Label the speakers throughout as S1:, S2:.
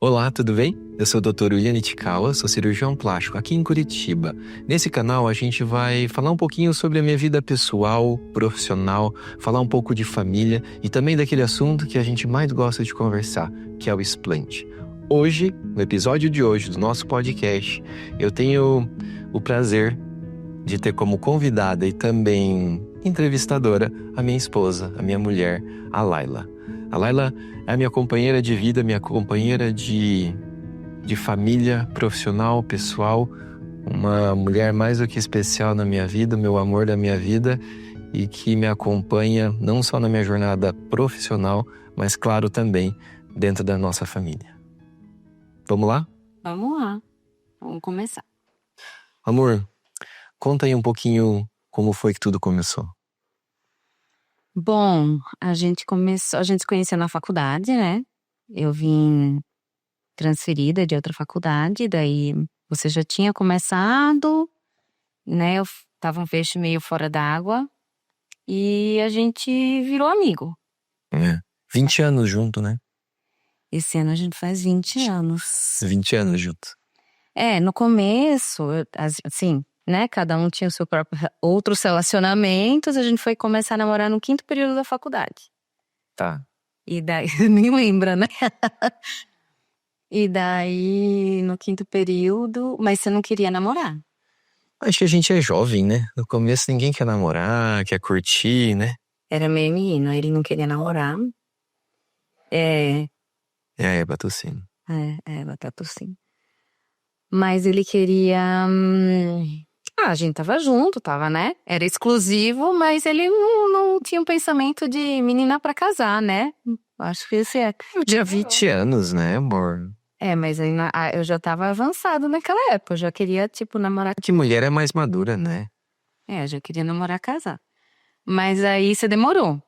S1: Olá, tudo bem? Eu sou o Dr. William Nitikawa, sou cirurgião plástico aqui em Curitiba. Nesse canal a gente vai falar um pouquinho sobre a minha vida pessoal, profissional, falar um pouco de família e também daquele assunto que a gente mais gosta de conversar, que é o explante. Hoje, no episódio de hoje do nosso podcast, eu tenho o prazer de ter como convidada e também entrevistadora a minha esposa, a minha mulher, a Laila. A Laila é a minha companheira de vida, minha companheira de família, profissional, pessoal, uma mulher mais do que especial na minha vida, meu amor da minha vida e que me acompanha não só na minha jornada profissional, mas claro também dentro da nossa família. Vamos lá?
S2: Vamos lá, vamos começar.
S1: Amor, conta aí um pouquinho como foi que tudo começou.
S2: Bom, a gente se conheceu na faculdade, né? Eu vim transferida de outra faculdade, daí você já tinha começado, né? Eu tava um peixe meio fora d'água e a gente virou amigo.
S1: 20 anos junto, né?
S2: Esse ano a gente faz 20 anos.
S1: 20 anos junto.
S2: No começo, assim, né? Cada um tinha o seu próprio outros relacionamentos. A gente foi começar a namorar no 5º período da faculdade.
S1: Tá.
S2: E daí, nem lembra, né? E daí, no 5º período, mas você não queria namorar?
S1: Acho que a gente é jovem, né? No começo ninguém quer namorar, quer curtir, né?
S2: Era meio menino, ele não queria namorar.
S1: Batucino.
S2: Batata sim. Mas ele queria. A gente tava junto, né? Era exclusivo, mas ele não tinha um pensamento de menina pra casar, né? Acho que esse é.
S1: Eu tinha 20 anos, né, amor?
S2: Mas aí eu já tava avançado naquela época. Eu já queria, namorar.
S1: Que mulher é mais madura, né?
S2: Eu já queria namorar, casar. Mas aí você demorou.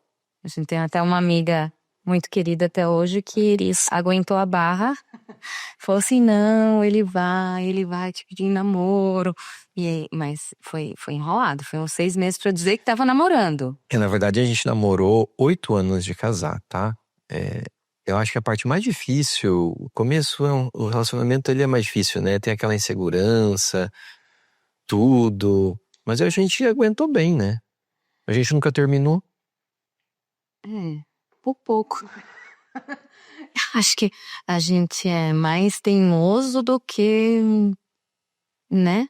S2: A gente tem até uma amiga muito querida até hoje que aguentou a barra. Falou assim, não, ele vai te pedir em namoro. Mas foi enrolado, foi uns 6 meses pra dizer que tava namorando.
S1: Na verdade a gente namorou 8 anos de casar, tá? Eu acho que a parte mais difícil, o começo, o relacionamento ele é mais difícil, né? Tem aquela insegurança, tudo. Mas a gente aguentou bem, né? A gente nunca terminou.
S2: Por pouco. Acho que a gente é mais teimoso do que, né?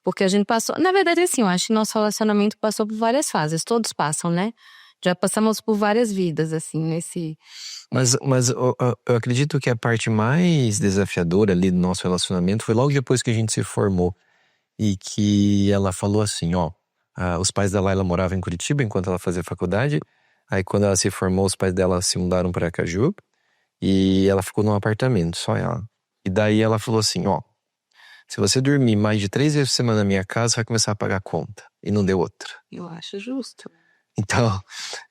S2: Porque a gente passou, na verdade assim, eu acho que nosso relacionamento passou por várias fases, todos passam, né? Já passamos por várias vidas, assim, nesse...
S1: Mas eu acredito que a parte mais desafiadora ali do nosso relacionamento foi logo depois que a gente se formou. E que ela falou assim, os pais da Laila moravam em Curitiba enquanto ela fazia faculdade. Aí quando ela se formou, os pais dela se mudaram para Caju. E ela ficou num apartamento, só ela. E daí ela falou assim, se você dormir mais de 3 vezes por semana na minha casa, vai começar a pagar a conta. E não deu outra.
S2: Eu acho justo.
S1: Então,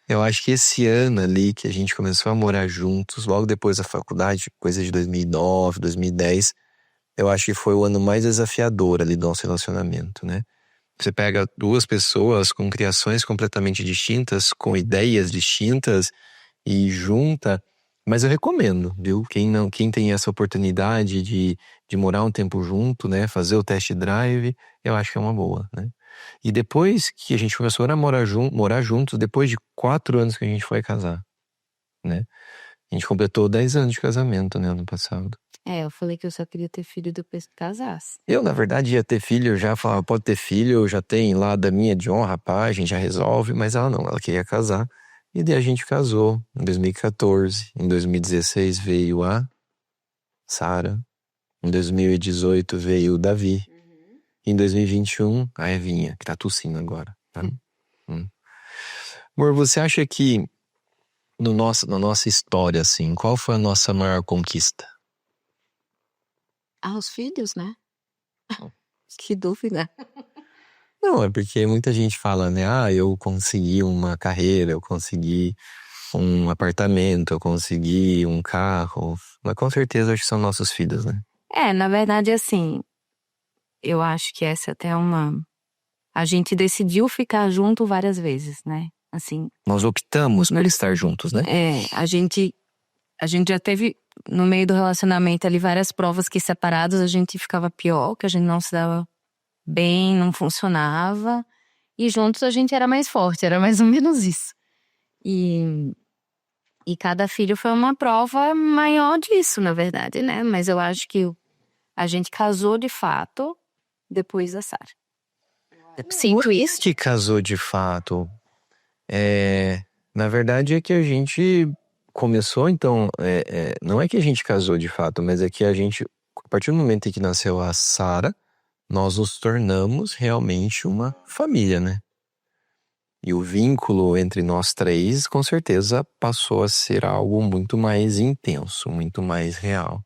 S1: eu acho que esse ano ali que a gente começou a morar juntos, logo depois da faculdade, coisa de 2009, 2010, eu acho que foi o ano mais desafiador ali do nosso relacionamento, né? Você pega 2 pessoas com criações completamente distintas, com ideias distintas e junta. Mas eu recomendo, viu? Quem tem essa oportunidade de morar um tempo junto, né? Fazer o test drive, eu acho que é uma boa, né? E depois que a gente começou a morar juntos, depois de 4 anos que a gente foi casar, né? A gente completou 10 anos de casamento, né? Ano passado.
S2: Eu falei que eu só queria ter filho depois que casasse.
S1: Eu, na verdade, ia ter filho, eu já falava, pode ter filho, já tem lá da minha de honra, pá, a gente já resolve. Mas ela não, ela queria casar. E daí a gente casou em 2014. Em 2016 veio a Sara. Em 2018 veio o Davi. Em 2021, a Evinha, que tá tossindo agora. Tá? Amor, você acha que na nossa história, assim, qual foi a nossa maior conquista?
S2: Os filhos, né? Que dúvida.
S1: Não, é porque muita gente fala, né? Eu consegui uma carreira, eu consegui um apartamento, eu consegui um carro. Mas com certeza acho que são nossos filhos, né?
S2: Na verdade, assim, eu acho que essa até é uma... A gente decidiu ficar junto várias vezes, né? Assim...
S1: Nós optamos por estar juntos, né?
S2: A gente já teve no meio do relacionamento ali, várias provas que separados a gente ficava pior, que a gente não se dava bem, não funcionava. E juntos a gente era mais forte, era mais ou menos isso. E cada filho foi uma prova maior disso, na verdade, né? Mas eu acho que a gente casou de fato depois da Sara. Sinto isso.
S1: Que casou de fato. Na verdade é que a gente começou, então, não é que a gente casou de fato, mas é que a gente, a partir do momento em que nasceu a Sara, nós nos tornamos realmente uma família, né? E o vínculo entre nós três, com certeza, passou a ser algo muito mais intenso, muito mais real.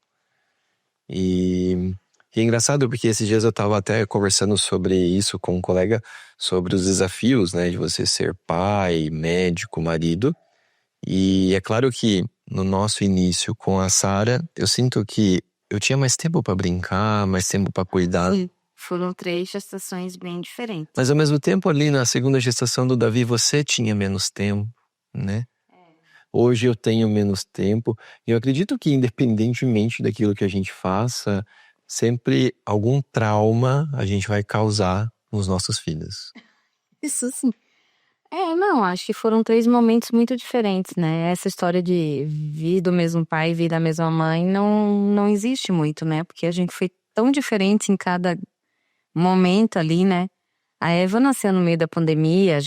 S1: E é engraçado porque esses dias eu estava até conversando sobre isso com um colega, sobre os desafios, né, de você ser pai, médico, marido. E é claro que no nosso início com a Sara, eu sinto que eu tinha mais tempo para brincar, mais tempo para cuidar.
S2: Foram 3 gestações bem diferentes.
S1: Mas ao mesmo tempo ali na segunda gestação do Davi, você tinha menos tempo, né? Hoje eu tenho menos tempo. E eu acredito que independentemente daquilo que a gente faça, sempre algum trauma a gente vai causar nos nossos filhos.
S2: Isso sim. Não, acho que foram 3 momentos muito diferentes, né? Essa história de vir do mesmo pai, vir da mesma mãe, não existe muito, né? Porque a gente foi tão diferente em cada momento ali, né? A Eva nasceu no meio da pandemia,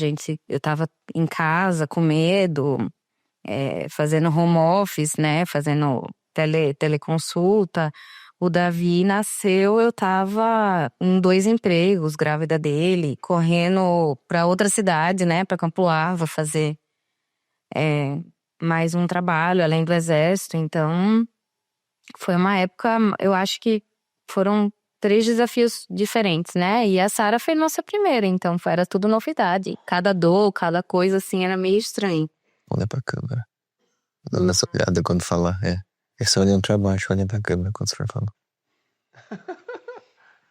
S2: eu tava em casa com medo, fazendo home office, né? Fazendo teleconsulta. O Davi nasceu, eu tava em 2 empregos, grávida dele, correndo pra outra cidade, né? Pra Campo Largo, fazer mais um trabalho além do exército. Então, foi uma época, eu acho que foram 3 desafios diferentes, né? E a Sara foi nossa primeira, então era tudo novidade. Cada dor, cada coisa assim era meio estranho.
S1: Olha pra câmera. Dando essa olhada quando falar, É só olhando pra baixo, olhando pra câmera quando você for falar.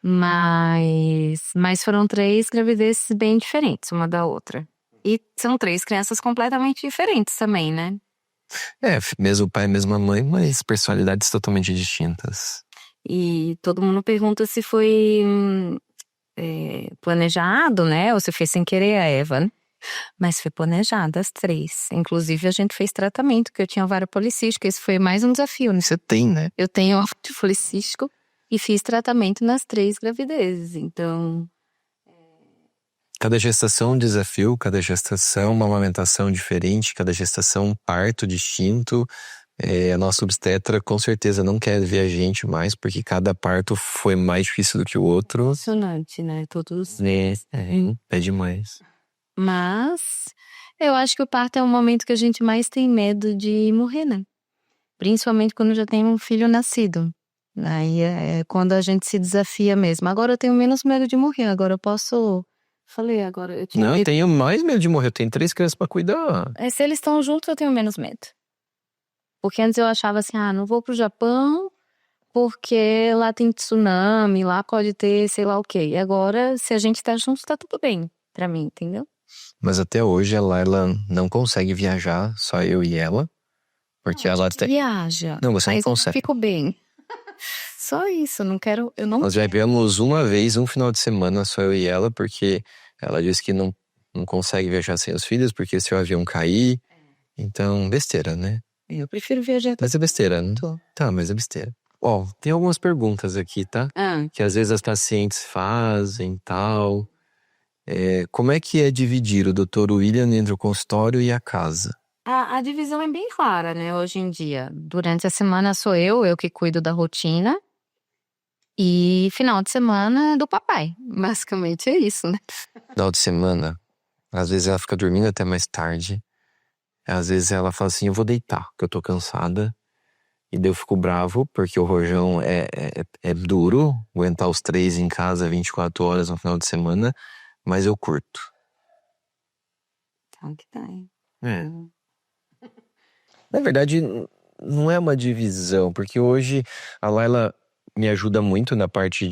S2: Mas foram 3 gravidezes bem diferentes, uma da outra. E são 3 crianças completamente diferentes também, né?
S1: Mesmo pai, mesma mãe, mas personalidades totalmente distintas.
S2: E todo mundo pergunta se foi planejado, né? Ou se foi sem querer a Eva, né? Mas foi planejado as 3. Inclusive a gente fez tratamento, que eu tinha ovário policístico. Esse foi mais um desafio, né?
S1: Você tem, né?
S2: Eu tenho ovário policístico e fiz tratamento nas 3 gravidezes, então...
S1: Cada gestação um desafio, cada gestação uma amamentação diferente, cada gestação um parto distinto. A nossa obstetra com certeza não quer ver a gente mais, porque cada parto foi mais difícil do que o outro.
S2: Emocionante, né? Todos...
S1: É demais.
S2: Mas eu acho que o parto é o momento que a gente mais tem medo de morrer, né? Principalmente quando já tem um filho nascido. Aí é quando a gente se desafia mesmo. Agora eu tenho menos medo de morrer, agora eu posso... Falei agora, eu tinha
S1: Não, eu
S2: medo.
S1: tenho mais medo de morrer, eu tenho 3 crianças pra cuidar.
S2: Se eles estão juntos, eu tenho menos medo. Porque antes eu achava assim, não vou pro Japão porque lá tem tsunami, lá pode ter sei lá o quê. E agora, se a gente tá junto, tá tudo bem pra mim, entendeu?
S1: Mas até hoje ela não consegue viajar, só eu e ela. Porque ela tem...
S2: Viaja.
S1: Não, você não
S2: Mas
S1: consegue.
S2: eu fico bem. Só isso, eu não quero...
S1: Nós já viemos uma vez, um final de semana, só eu e ela, porque ela disse que não consegue viajar sem os filhos, porque se o avião cair... Então, besteira, né?
S2: Eu prefiro viajar.
S1: Mas é besteira, né? Tá, mas é besteira. Tem algumas perguntas aqui, tá? Que às vezes as pacientes fazem, tal... como é que é dividir o Dr. William entre o consultório e a casa?
S2: A divisão é bem clara, né, hoje em dia. Durante a semana sou eu que cuido da rotina. E final de semana é do papai. Basicamente é isso, né?
S1: Final de semana, às vezes ela fica dormindo até mais tarde. Às vezes ela fala assim, eu vou deitar, porque eu tô cansada. E daí eu fico bravo, porque o rojão é duro. Aguentar os 3 em casa 24 horas no final de semana. Mas eu curto.
S2: Tá que tá, hein?
S1: Na verdade, não é uma divisão, porque hoje a Laila me ajuda muito na parte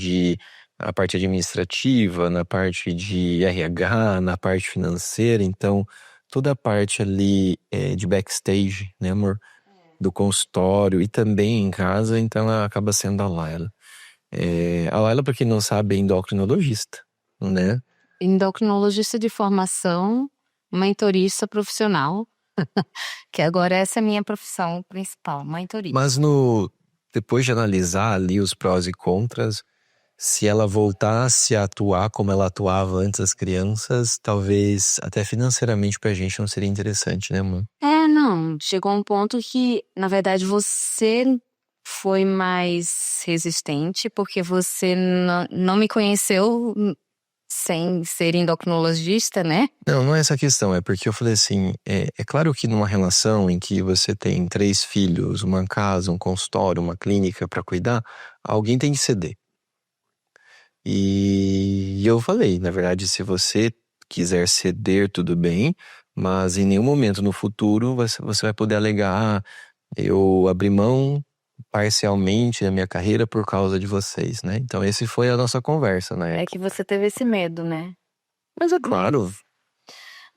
S1: administrativa, na parte de RH, na parte financeira. Então, toda a parte ali de backstage, né, amor? do consultório e também em casa, então ela acaba sendo a Laila. A Laila, para quem não sabe, é endocrinologista, né?
S2: Endocrinologista de formação, mentorista profissional, que agora essa é a minha profissão principal, mentorista.
S1: Mas depois de analisar ali os prós e contras, se ela voltasse a atuar como ela atuava antes das crianças, talvez até financeiramente pra gente não seria interessante, né, mano?
S2: Não, chegou um ponto que, na verdade, você foi mais resistente porque você não me conheceu sem ser endocrinologista, né?
S1: Não é essa a questão, é porque eu falei assim, é claro que numa relação em que você tem 3 filhos, uma casa, um consultório, uma clínica pra cuidar, alguém tem que ceder. E eu falei, na verdade, se você quiser ceder, tudo bem, mas em nenhum momento no futuro você vai poder alegar, eu abri mão parcialmente da minha carreira por causa de vocês, né? Então esse foi a nossa conversa, né?
S2: É que você teve esse medo, né?
S1: Mas é claro,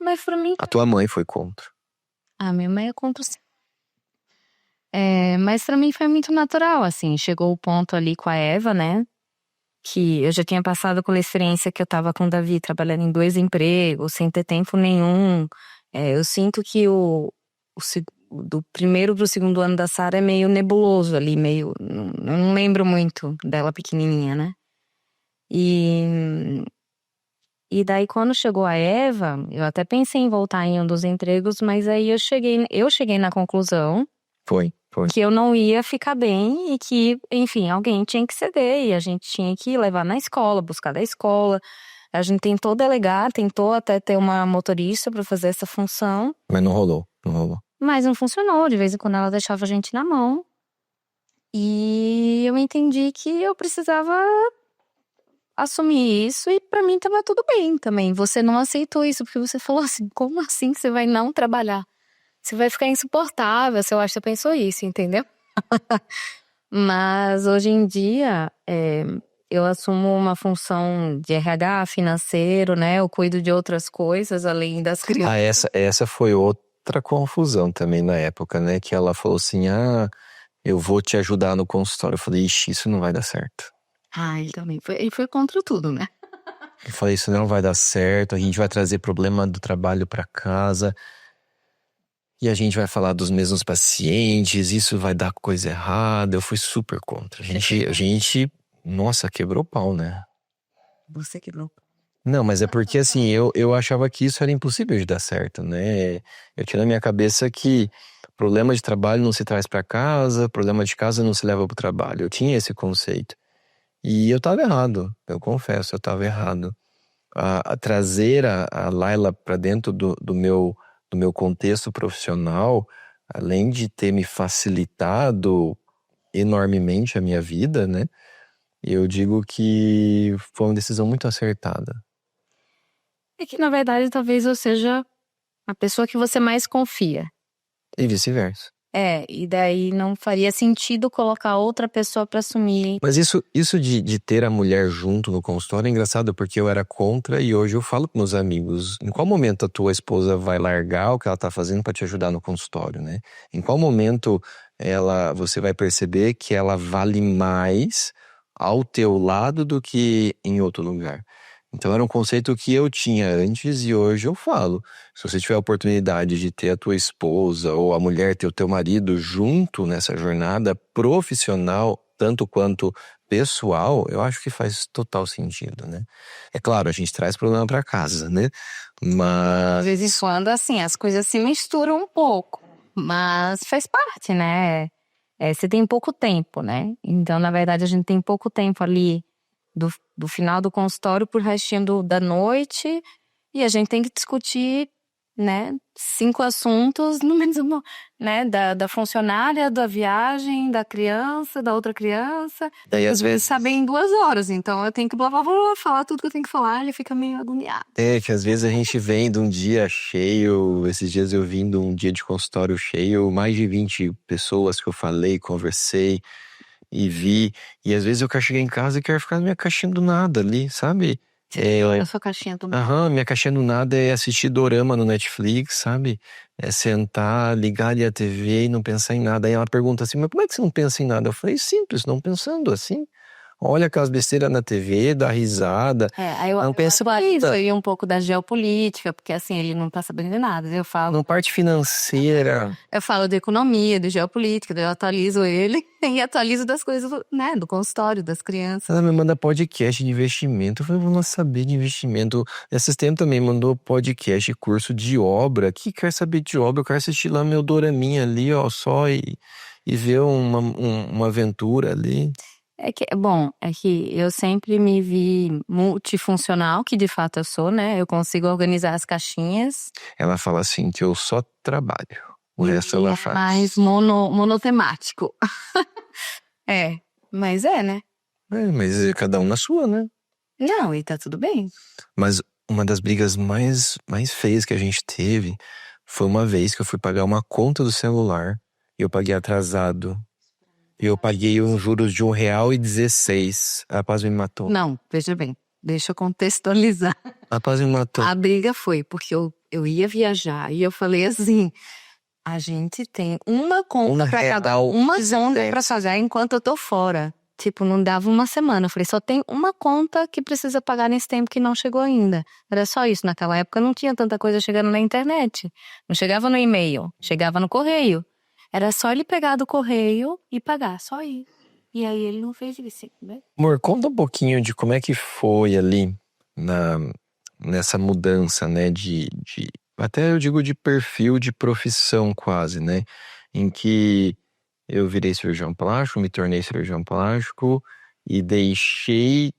S2: Mas pra mim...
S1: a tua mãe foi contra.
S2: minha mãe é contra sim. Mas pra mim foi muito natural, assim. Chegou o ponto ali com a Eva, né? Que eu já tinha passado pela experiência que eu tava com o Davi, trabalhando em 2 empregos, sem ter tempo nenhum. Eu sinto que do primeiro pro segundo ano da Sara é meio nebuloso ali, meio... Não lembro muito dela pequenininha, né? E daí quando chegou a Eva, eu até pensei em voltar em um dos empregos, mas aí eu cheguei na conclusão
S1: Foi.
S2: que eu não ia ficar bem e que, enfim, alguém tinha que ceder e a gente tinha que levar na escola, buscar da escola. A gente tentou delegar, tentou até ter uma motorista pra fazer essa função.
S1: Mas não rolou.
S2: Mas não funcionou, de vez em quando ela deixava a gente na mão. E eu entendi que eu precisava assumir isso e pra mim tava tudo bem também. Você não aceitou isso, porque você falou assim, como assim você vai não trabalhar? Você vai ficar insuportável, eu acho que você pensou isso, entendeu? Mas hoje em dia, eu assumo uma função de RH financeiro, né? Eu cuido de outras coisas além das crianças.
S1: Essa foi outra confusão também na época, né? Que ela falou assim, eu vou te ajudar no consultório. Eu falei, ixi, isso não vai dar certo.
S2: Ele também foi contra tudo, né?
S1: Eu falei, isso não vai dar certo, a gente vai trazer problema do trabalho pra casa. E a gente vai falar dos mesmos pacientes, isso vai dar coisa errada. Eu fui super contra. A gente, nossa, quebrou o pau, né?
S2: Você quebrou.
S1: Não, mas é porque assim, eu achava que isso era impossível de dar certo, né? Eu tinha na minha cabeça que problema de trabalho não se traz pra casa, problema de casa não se leva pro trabalho. Eu tinha esse conceito. E eu tava errado, eu confesso, eu tava errado. A trazer a Laila pra dentro do meu contexto profissional, além de ter me facilitado enormemente a minha vida, né? Eu digo que foi uma decisão muito acertada.
S2: É que, na verdade, talvez eu seja a pessoa que você mais confia.
S1: E vice-versa.
S2: E daí não faria sentido colocar outra pessoa pra assumir.
S1: Mas isso de ter a mulher junto no consultório é engraçado, porque eu era contra e hoje eu falo com meus amigos, em qual momento a tua esposa vai largar o que ela tá fazendo pra te ajudar no consultório, né? Em qual momento você vai perceber que ela vale mais ao teu lado do que em outro lugar? Então era um conceito que eu tinha antes e hoje eu falo. Se você tiver a oportunidade de ter a tua esposa ou a mulher ter o teu marido junto nessa jornada profissional, tanto quanto pessoal, eu acho que faz total sentido, né? É claro, a gente traz problema pra casa, né? Mas...
S2: De vez em quando, assim, as coisas se misturam um pouco. Mas faz parte, né? Você tem pouco tempo, né? Então, na verdade, a gente tem pouco tempo ali do final do consultório pro restinho da noite. E a gente tem que discutir, né? 5 assuntos, no menos, né? Da funcionária, da viagem, da criança, da outra criança.
S1: Daí, às vezes,
S2: saber em 2 horas. Então, eu tenho que blá, blá, blá, falar tudo que eu tenho que falar. Ele fica meio agoniado.
S1: Que às vezes a gente vem de um dia cheio, esses dias eu vim de um dia de consultório cheio, mais de 20 pessoas que eu falei, conversei e vi. E às vezes eu quero chegar em casa e quero ficar na minha caixinha do nada ali, sabe?
S2: A sua caixinha também.
S1: Aham, minha caixinha do nada é assistir dorama no Netflix, sabe? É sentar, ligar ali a TV e não pensar em nada. Aí ela pergunta assim, mas como é que você não pensa em nada? Eu falei, simples, não pensando assim. Olha aquelas besteiras na TV, dá risada.
S2: Aí
S1: não pensa
S2: isso aí um pouco da geopolítica, porque assim, ele não tá sabendo de nada. Eu falo,
S1: na parte financeira.
S2: eu falo de economia, de geopolítica, daí eu atualizo ele e atualizo das coisas, né, do consultório, das crianças.
S1: Ela me manda podcast de investimento. Eu falei, vou lá saber de investimento. Esses tempos também mandou podcast, curso de obra. Que quer saber de obra? Eu quero assistir lá meu doraminha ali, ó, só e ver uma aventura ali.
S2: É que eu sempre me vi multifuncional, que de fato eu sou, né? Eu consigo organizar as caixinhas.
S1: Ela fala assim que eu só trabalho. O resto ela faz.
S2: Mais monotemático. Mas né?
S1: Mas cada um na sua, né?
S2: Não, e tá tudo bem.
S1: Mas uma das brigas mais feias que a gente teve foi uma vez que eu fui pagar uma conta do celular e eu paguei atrasado. Eu paguei uns juros de R$1,16. A Paz me matou.
S2: Não, veja bem, deixa eu contextualizar.
S1: A Paz me matou.
S2: A briga foi porque eu ia viajar e eu falei assim, a gente tem uma conta pra cada uma zona pra fazer enquanto eu tô fora. Tipo, não dava uma semana. Eu falei, só tem uma conta que precisa pagar nesse tempo que não chegou ainda. Era só isso. Naquela época não tinha tanta coisa chegando na internet. Não chegava no e-mail, chegava no correio. Era só ele pegar do correio e pagar, só isso. E aí ele não fez isso, né?
S1: Amor, conta um pouquinho de como é que foi ali nessa mudança, né, até eu digo de perfil, de profissão quase, né, em que eu virei cirurgião plástico, me tornei cirurgião plástico e deixei,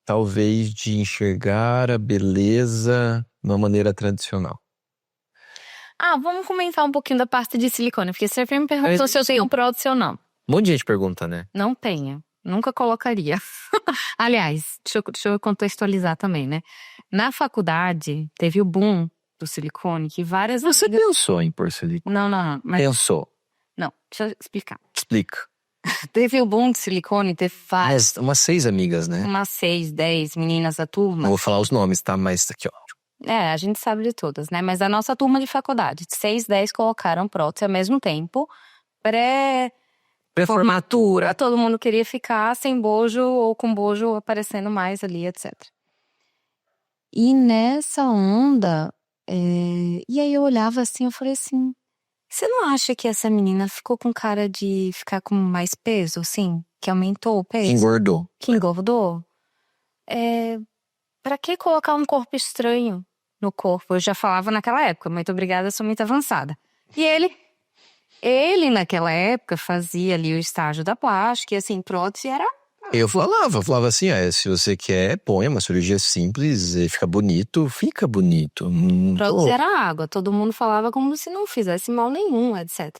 S1: talvez, de enxergar a beleza de uma maneira tradicional.
S2: Vamos comentar um pouquinho da parte de silicone, porque você me perguntou se eu tenho um produto ou não.
S1: Um monte de gente pergunta, né?
S2: Não tenho. Nunca colocaria. Aliás, deixa eu contextualizar também, né? Na faculdade, teve o boom do silicone, que várias...
S1: Você pensou em pôr silicone?
S2: Não. Mas...
S1: Pensou?
S2: Não, deixa eu explicar.
S1: Explica.
S2: Teve o boom de silicone, teve várias...
S1: Umas 6 amigas, né?
S2: Umas 6, 10 meninas da turma.
S1: Não vou falar os nomes, tá? Mas aqui, ó.
S2: A gente sabe de todas, né? Mas a nossa turma de faculdade, 6, 10 colocaram prótese ao mesmo tempo. Pré-formatura. Todo mundo queria ficar sem bojo ou com bojo aparecendo mais ali, etc. E nessa onda, e aí eu olhava assim, eu falei assim, você não acha que essa menina ficou com cara de ficar com mais peso, assim? Que aumentou o peso?
S1: Engordou.
S2: Que engordou? Pra que colocar um corpo estranho no corpo? Eu já falava naquela época, muito obrigada, sou muito avançada. E ele naquela época fazia ali o estágio da plástica e assim, prótese era...
S1: Eu falava assim, se você quer, põe uma cirurgia simples, fica bonito.
S2: Prótese era água, todo mundo falava como se não fizesse mal nenhum, etc.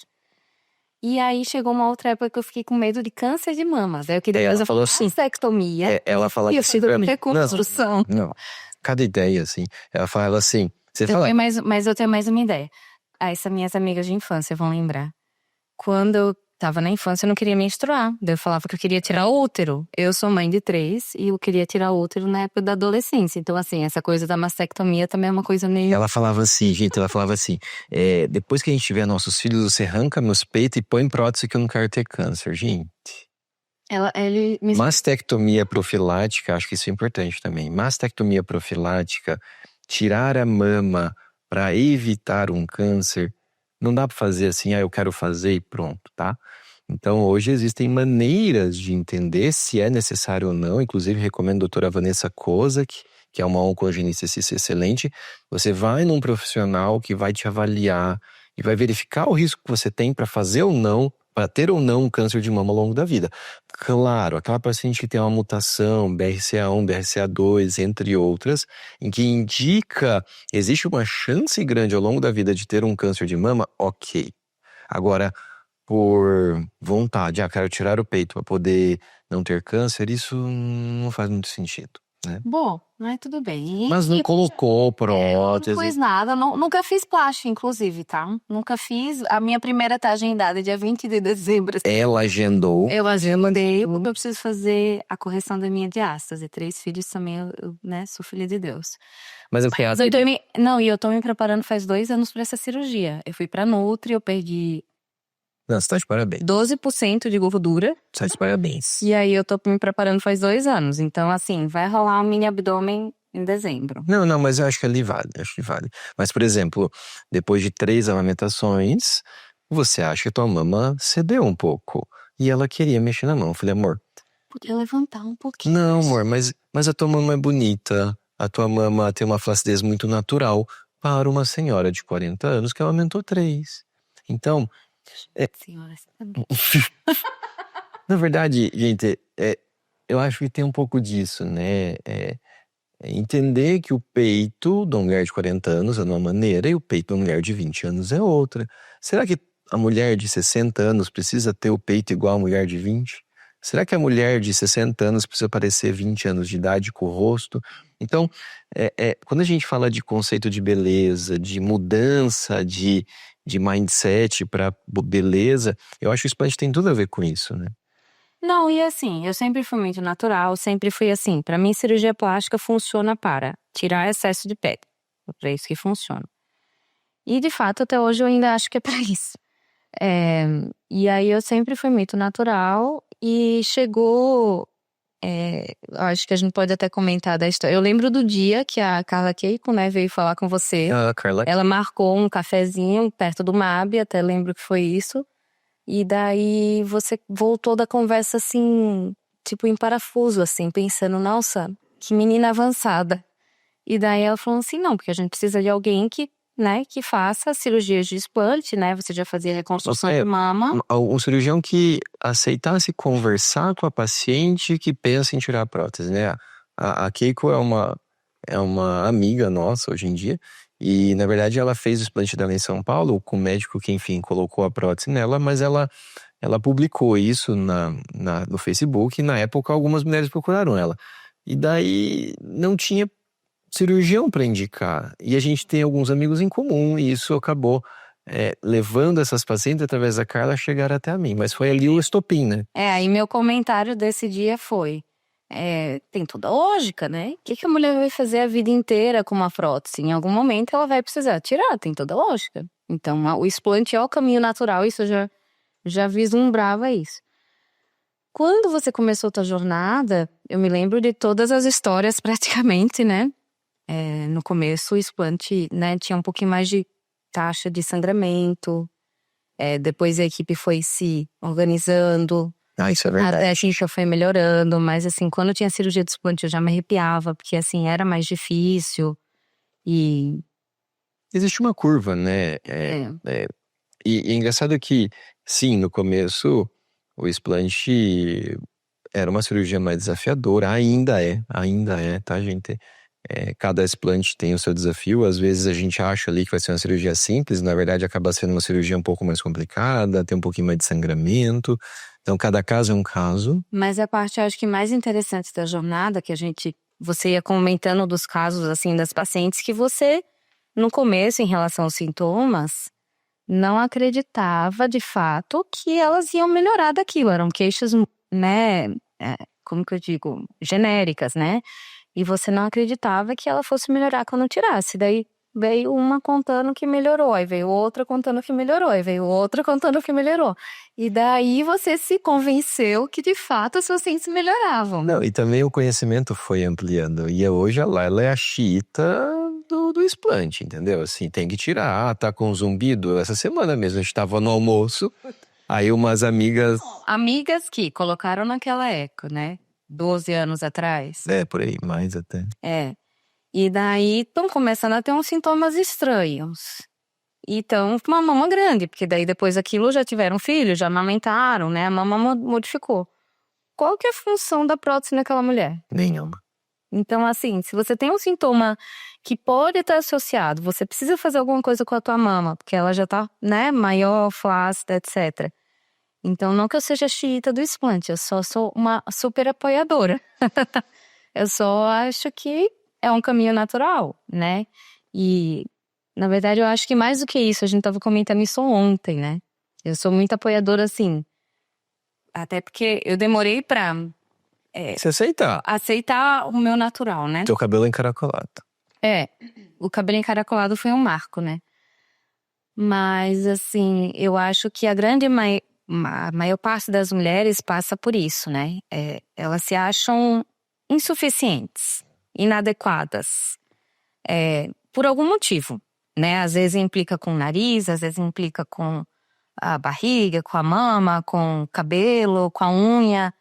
S2: E aí chegou uma outra época que eu fiquei com medo de câncer de mamas. Aí eu queria fazer uma mastectomia.
S1: Ela fala
S2: e eu fiz reconstrução.
S1: Não, cada ideia, assim. Ela fala assim,
S2: Mas eu tenho mais uma ideia. Essas minhas amigas de infância vão lembrar. Quando eu tava na infância, eu não queria menstruar. Daí eu falava que eu queria tirar útero. Eu sou mãe de 3 e eu queria tirar útero na época da adolescência. Então, assim, essa coisa da mastectomia também é uma coisa meio...
S1: Ela falava assim, gente, depois que a gente tiver nossos filhos, você arranca meus peitos e põe prótese que eu não quero ter câncer, gente. Mastectomia profilática, acho que isso é importante também. Mastectomia profilática, tirar a mama para evitar um câncer, não dá para fazer assim, eu quero fazer e pronto, tá? Então hoje existem maneiras de entender se é necessário ou não. Inclusive recomendo a doutora Vanessa Kozak, que é uma oncogeneticista excelente. Você vai num profissional que vai te avaliar e vai verificar o risco que você tem para fazer ou não, para ter ou não um câncer de mama ao longo da vida. Claro, aquela paciente que tem uma mutação, BRCA1, BRCA2, entre outras, em que indica, existe uma chance grande ao longo da vida de ter um câncer de mama, ok. Agora, por vontade, quero tirar o peito para poder não ter câncer, isso não faz muito sentido.
S2: Bom, mas tudo bem.
S1: Mas não colocou
S2: Não
S1: prótese.
S2: fiz nada, nunca fiz plástico, inclusive, tá? Nunca fiz. A minha primeira tá agendada dia 20 de dezembro.
S1: Ela agendou.
S2: Eu agendei. Eu preciso fazer a correção da minha diástase. 3 filhos também, né? Sou filha de Deus.
S1: Mas o que?
S2: Não, e eu tô me preparando faz 2 anos pra essa cirurgia. Eu fui pra Nutri, eu perdi
S1: Não, você tá de parabéns.
S2: 12% de gordura.
S1: Você tá de parabéns.
S2: E aí eu tô me preparando faz 2 anos. Então, assim, vai rolar um mini abdômen em dezembro.
S1: Não, mas eu acho que ali vale, Mas, por exemplo, depois de 3 amamentações, você acha que tua mama cedeu um pouco. E ela queria mexer na mão. Eu falei, amor,
S2: Podia levantar um pouquinho.
S1: não, amor, mas a tua mama é bonita. A tua mama tem uma flacidez muito natural para uma senhora de 40 anos que amamentou 3. Então,
S2: Senhora,
S1: na verdade, gente, eu acho que tem um pouco disso, né? Entender que o peito de uma mulher de 40 anos é de uma maneira e o peito de uma mulher de 20 anos é outra. Será que a mulher de 60 anos precisa ter o peito igual a mulher de 20? Será que a mulher de 60 anos precisa parecer 20 anos de idade com o rosto? Então, quando a gente fala de conceito de beleza, de mudança de mindset para beleza, eu acho que o explante tem tudo a ver com isso, né?
S2: Não, e assim, eu sempre fui muito natural, sempre fui assim. Pra mim, cirurgia plástica funciona para tirar excesso de pele. É pra isso que funciona. E de fato, até hoje eu ainda acho que é pra isso. E aí eu sempre fui muito natural e chegou. Acho que a gente pode até comentar da história. Eu lembro do dia que a Carla Keiko, né, veio falar com você.
S1: Carla,
S2: Ela marcou um cafezinho perto do MAB, até lembro que foi isso. E daí você voltou da conversa assim, tipo em parafuso, assim, pensando, nossa, que menina avançada. E daí ela falou assim, não, porque a gente precisa de alguém que, né, que faça cirurgias de explante, né? Você já fazia reconstrução de mama.
S1: um cirurgião que aceitasse conversar com a paciente que pensa em tirar a prótese, né? A Keiko é uma amiga nossa hoje em dia. E, na verdade, ela fez o explante dela em São Paulo com o médico que, enfim, colocou a prótese nela, mas ela publicou isso no Facebook e, na época, algumas mulheres procuraram ela. E daí, não tinha cirurgião para indicar. E a gente tem alguns amigos em comum e isso acabou levando essas pacientes, através da Carla, a chegar até a mim. Mas foi ali o estopim, né?
S2: Aí meu comentário desse dia foi... tem toda a lógica, né? O que a mulher vai fazer a vida inteira com uma prótese? Em algum momento ela vai precisar tirar, tem toda a lógica. Então, o explante é o caminho natural, isso eu já vislumbrava isso. Quando você começou a tua jornada, eu me lembro de todas as histórias praticamente, né? No começo o explante, né, tinha um pouquinho mais de taxa de sangramento. Depois a equipe foi se organizando.
S1: Isso é verdade.
S2: A gente foi melhorando, mas assim, quando tinha cirurgia de explante eu já me arrepiava, porque assim, era mais difícil. E...
S1: existe uma curva, né? E é engraçado que, sim, no começo o explante era uma cirurgia mais desafiadora, ainda é, tá, gente? Cada explante tem o seu desafio. Às vezes a gente acha ali que vai ser uma cirurgia simples, na verdade acaba sendo uma cirurgia um pouco mais complicada, tem um pouquinho mais de sangramento. Então cada caso é um caso.
S2: Mas a parte, acho que mais interessante da jornada, que você ia comentando dos casos, assim, das pacientes, que você, no começo, em relação aos sintomas, não acreditava, de fato, que elas iam melhorar daquilo. Eram queixas, né, como que eu digo, genéricas, né? E você não acreditava que ela fosse melhorar quando tirasse. Daí veio uma contando que melhorou, aí veio outra contando que melhorou, aí veio outra contando que melhorou. E daí você se convenceu que de fato os pacientes melhoravam.
S1: Não, e também o conhecimento foi ampliando. E hoje ela é a xiita do explante, entendeu? Assim, tem que tirar, tá com zumbido. Essa semana mesmo a gente tava no almoço, aí umas amigas...
S2: amigas que colocaram naquela época, né? 12 anos atrás.
S1: Por aí, mais até.
S2: E daí estão começando a ter uns sintomas estranhos. E estão com uma mama grande, porque daí depois daquilo já tiveram filhos, já amamentaram, né? A mama modificou. Qual que é a função da prótese naquela mulher?
S1: Nenhuma.
S2: Então, assim, se você tem um sintoma que pode estar associado, você precisa fazer alguma coisa com a tua mama, porque ela já tá, né, maior, flácida, etc. Então, não que eu seja xiita do explante, eu só sou uma super apoiadora. Eu só acho que é um caminho natural, né? E, na verdade, eu acho que mais do que isso, a gente tava comentando isso ontem, né? Eu sou muito apoiadora, assim. Até porque eu demorei pra
S1: Se aceitar.
S2: aceitar o meu natural, né?
S1: Teu cabelo é encaracolado.
S2: O cabelo encaracolado foi um marco, né? Mas, assim, eu acho que a maior parte das mulheres passa por isso, né? Elas se acham insuficientes, inadequadas, por algum motivo, né? Às vezes implica com o nariz, às vezes implica com a barriga, com a mama, com o cabelo, com a unha.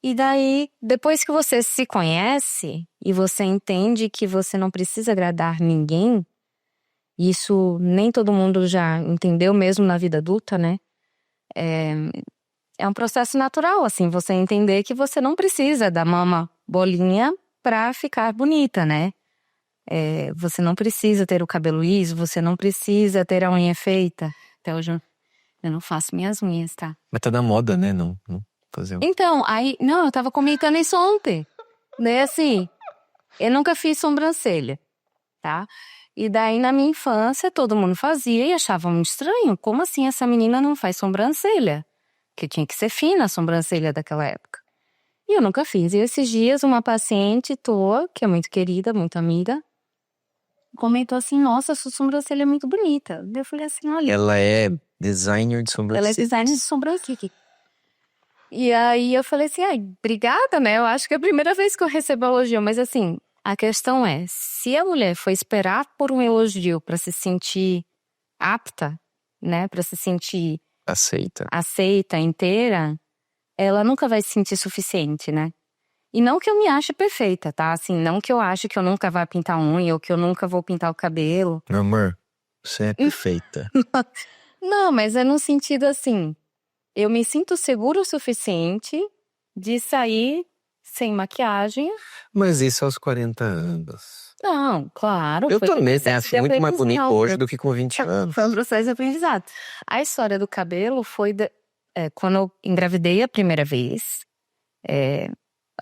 S2: E daí, depois que você se conhece e você entende que você não precisa agradar ninguém, isso nem todo mundo já entendeu mesmo na vida adulta, né? É um processo natural, assim, você entender que você não precisa da mama bolinha pra ficar bonita, né? Você não precisa ter o cabelo liso, você não precisa ter a unha feita. Até hoje eu não faço minhas unhas, tá?
S1: Mas tá na moda, né? Não fazer.
S2: Então, aí, não, eu tava comentando isso ontem. Né, assim, eu nunca fiz sobrancelha, tá? E daí, na minha infância, todo mundo fazia e achava muito estranho. Como assim essa menina não faz sobrancelha? Que tinha que ser fina a sobrancelha daquela época. E eu nunca fiz. E esses dias, uma paciente tua, que é muito querida, muito amiga, comentou assim, nossa, sua sobrancelha é muito bonita. Eu falei assim, olha...
S1: Ela é designer de sobrancelha.
S2: Ela é designer de sobrancelha. E aí eu falei assim, ai, obrigada, né? Eu acho que é a primeira vez que eu recebo elogio. Mas assim, a questão é, se a mulher for esperar por um elogio pra se sentir apta, né? Pra se sentir aceita, inteira, ela nunca vai se sentir suficiente, né? E não que eu me ache perfeita, tá? Assim, não que eu ache que eu nunca vou pintar unha ou que eu nunca vou pintar o cabelo.
S1: Meu amor, você é perfeita.
S2: Não, mas é no sentido assim, eu me sinto segura o suficiente de sair sem maquiagem.
S1: Mas isso aos 40 anos.
S2: Não, claro.
S1: Eu também acho muito mais bonito hoje do que com 20 anos.
S2: Foi um processo de aprendizado. A história do cabelo foi quando eu engravidei a primeira vez.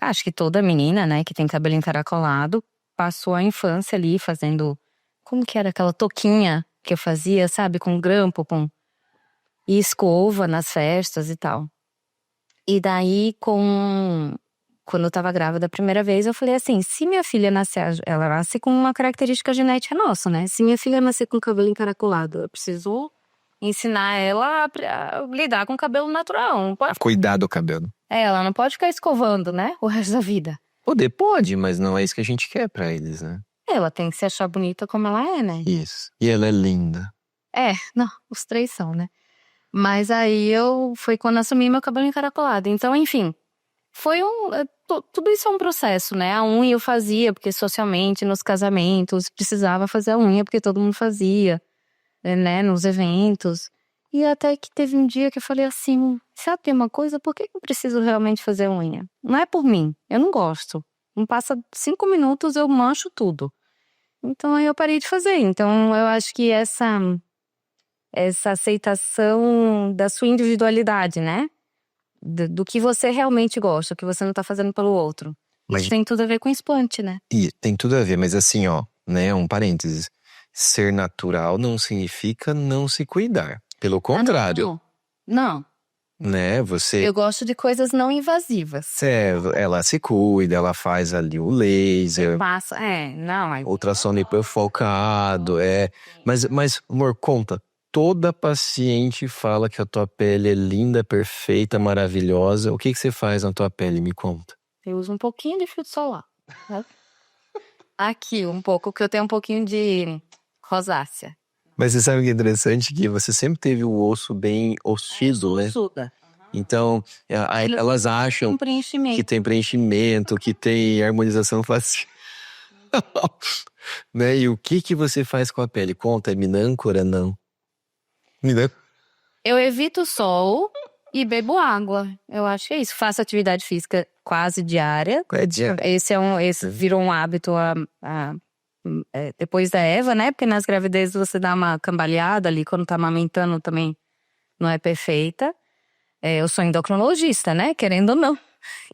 S2: Acho que toda menina, né, que tem cabelo encaracolado, passou a infância ali fazendo... Como que era aquela touquinha que eu fazia, sabe? Com grampo, e escova nas festas e tal. E daí, quando eu tava grávida a primeira vez, eu falei assim, se minha filha nascer, ela nasce com uma característica genética nossa, né? Se minha filha nascer com cabelo encaracolado, eu preciso ensinar ela a lidar com o cabelo natural. Não pode...
S1: Cuidar do cabelo.
S2: Ela não pode ficar escovando, né? O resto da vida.
S1: Poder pode, mas não é isso que a gente quer pra eles, né?
S2: Ela tem que se achar bonita como ela é, né?
S1: Isso. E ela é linda.
S2: Não, os três são, né? Mas aí foi quando assumi meu cabelo encaracolado. Então, enfim, tudo isso é um processo, né? A unha eu fazia, porque socialmente, nos casamentos, precisava fazer a unha, porque todo mundo fazia, né? Nos eventos. E até que teve um dia que eu falei assim, sabe uma coisa? Por que eu preciso realmente fazer unha? Não é por mim, eu não gosto. Não passa 5 minutos, eu mancho tudo. Então aí eu parei de fazer. Então eu acho que essa aceitação da sua individualidade, né? Do que você realmente gosta, o que você não tá fazendo pelo outro.
S1: Mas...
S2: Isso tem tudo a ver com explante, né?
S1: E tem tudo a ver, mas assim, ó, né, um parênteses. Ser natural não significa não se cuidar. Pelo contrário.
S2: Não.
S1: Né, você...
S2: Eu gosto de coisas não invasivas.
S1: Ela se cuida, ela faz ali o laser.
S2: Passa,
S1: ultrassom hiperfocado, Mas, amor, conta. Toda paciente fala que a tua pele é linda, perfeita, maravilhosa. O que você faz na tua pele? Me conta.
S2: Eu uso um pouquinho de filtro solar. Né? Aqui, um pouco, que eu tenho um pouquinho de rosácea.
S1: Mas você sabe o que é interessante? Que você sempre teve o osso bem ossido, né?
S2: Ossuda.
S1: Então, elas acham que tem preenchimento, que tem harmonização facial. Né? E o que você faz com a pele? Conta, é minâncora, não?
S2: Eu evito o sol e bebo água. Eu acho que é isso. Faço atividade física quase diária. Esse virou um hábito depois da Eva, né? Porque nas gravidezes você dá uma cambaleada ali, quando tá amamentando também não é perfeita. Eu sou endocrinologista, né? Querendo ou não.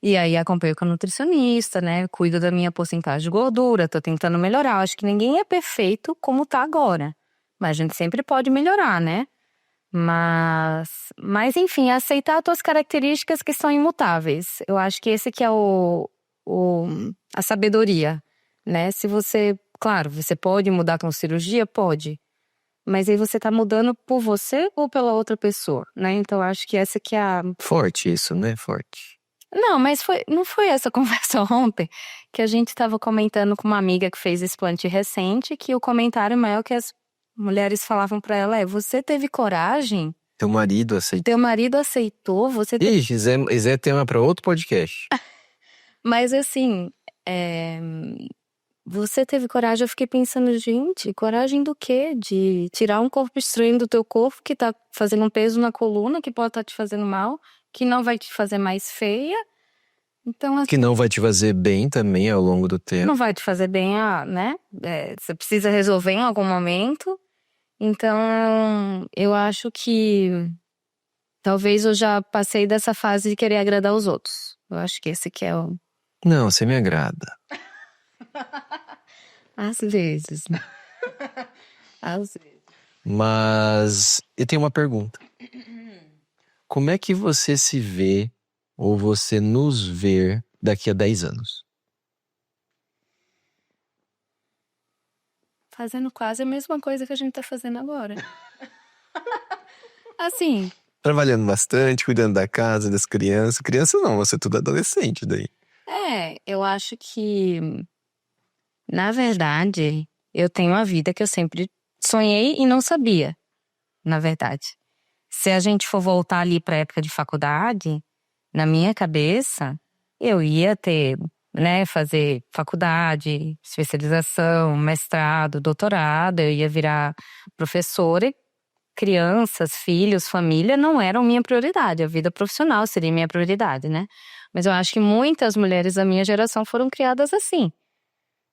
S2: E aí acompanho com a nutricionista, né? Cuido da minha porcentagem de gordura, tô tentando melhorar. Eu acho que ninguém é perfeito como tá agora. Mas a gente sempre pode melhorar, né? Mas enfim, aceitar as tuas características que são imutáveis. Eu acho que esse que é a sabedoria, né? Se você, claro, você pode mudar com cirurgia? Pode. Mas aí você tá mudando por você ou pela outra pessoa, né? Então eu acho que essa que é a...
S1: Forte isso, né? Forte.
S2: Não, mas não foi essa conversa ontem que a gente tava comentando com uma amiga que fez explante recente, que o comentário maior que as mulheres falavam pra ela é: você teve coragem?
S1: Teu marido aceitou.
S2: Teu marido aceitou? Você
S1: Ih, Zé tema pra outro podcast.
S2: Mas assim, você teve coragem? Eu fiquei pensando, gente, coragem do quê? De tirar um corpo estranho do teu corpo que tá fazendo um peso na coluna, que pode estar te fazendo mal, que não vai te fazer mais feia. Então, assim,
S1: Que não vai te fazer bem também ao longo do tempo.
S2: não vai te fazer bem, né? Você precisa resolver em algum momento. Então, eu acho que talvez eu já passei dessa fase de querer agradar os outros. Eu acho que esse que é o...
S1: Não, você me agrada.
S2: Às vezes, né? Às vezes.
S1: Mas eu tenho uma pergunta. Como é que você se vê, ou você nos vê, daqui a 10 anos?
S2: Fazendo quase a mesma coisa que a gente tá fazendo agora. Assim,
S1: Trabalhando bastante, cuidando da casa, das crianças. Criança não, você é tudo adolescente daí.
S2: eu acho que, na verdade, eu tenho uma vida que eu sempre sonhei e não sabia, na verdade. Se a gente for voltar ali pra época de faculdade, na minha cabeça, eu ia ter, né, fazer faculdade, especialização, mestrado, doutorado, eu ia virar professora. Crianças, filhos, família não eram minha prioridade. A vida profissional seria minha prioridade, né? Mas eu acho que muitas mulheres da minha geração foram criadas assim.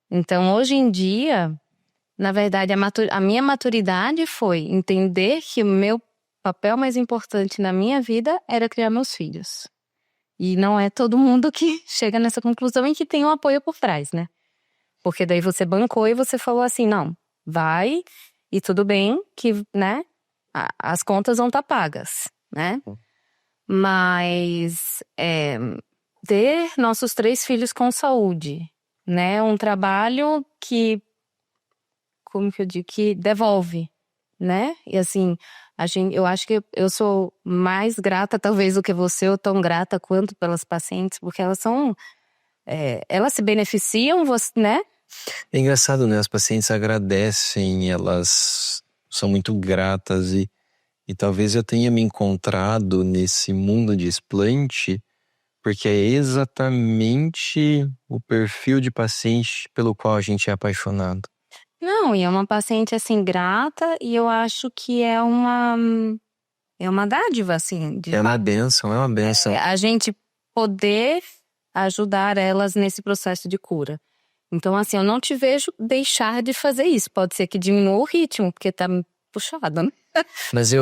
S2: Então, hoje em dia, na verdade, a minha maturidade foi entender que o meu papel mais importante na minha vida era criar meus filhos. E não é todo mundo que chega nessa conclusão e que tem um apoio por trás, né? Porque daí você bancou e você falou assim, não, vai e tudo bem que, né? As contas vão estar pagas, né? Mas ter nossos 3 filhos com saúde, né? Um trabalho que, como que eu digo, que devolve, né? E assim, eu acho que eu sou mais grata talvez do que você, ou tão grata quanto pelas pacientes, porque elas são, elas se beneficiam, né?
S1: É engraçado, né? As pacientes agradecem, elas são muito gratas e talvez eu tenha me encontrado nesse mundo de explante porque é exatamente o perfil de paciente pelo qual a gente é apaixonado.
S2: Não, e é uma paciente assim grata, e eu acho que é uma dádiva assim.
S1: É uma bênção, é uma bênção.
S2: A gente poder ajudar elas nesse processo de cura. Então assim, eu não te vejo deixar de fazer isso. Pode ser que diminua o ritmo, porque tá puxado, né?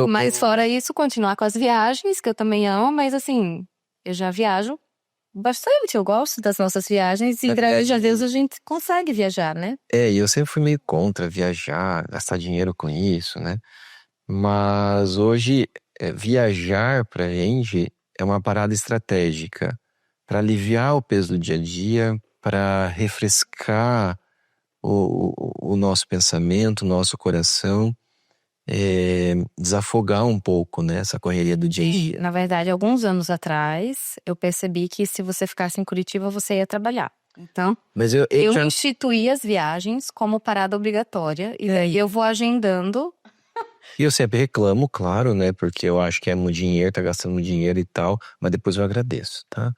S2: Mas fora isso, continuar com as viagens, que eu também amo, mas assim, eu já viajo bastante, eu gosto das nossas viagens e graças a Deus a gente consegue viajar, né?
S1: E eu sempre fui meio contra viajar, gastar dinheiro com isso, né? Mas hoje, viajar pra gente é uma parada estratégica para aliviar o peso do dia a dia, para refrescar o nosso pensamento, o nosso coração, desafogar um pouco, né, essa correria do dia a dia.
S2: Na verdade, alguns anos atrás, eu percebi que se você ficasse em Curitiba, você ia trabalhar. Então,
S1: mas eu
S2: instituí as viagens como parada obrigatória. E daí eu vou agendando.
S1: E eu sempre reclamo, claro, né? Porque eu acho que é muito dinheiro, tá gastando muito dinheiro e tal. Mas depois eu agradeço, tá?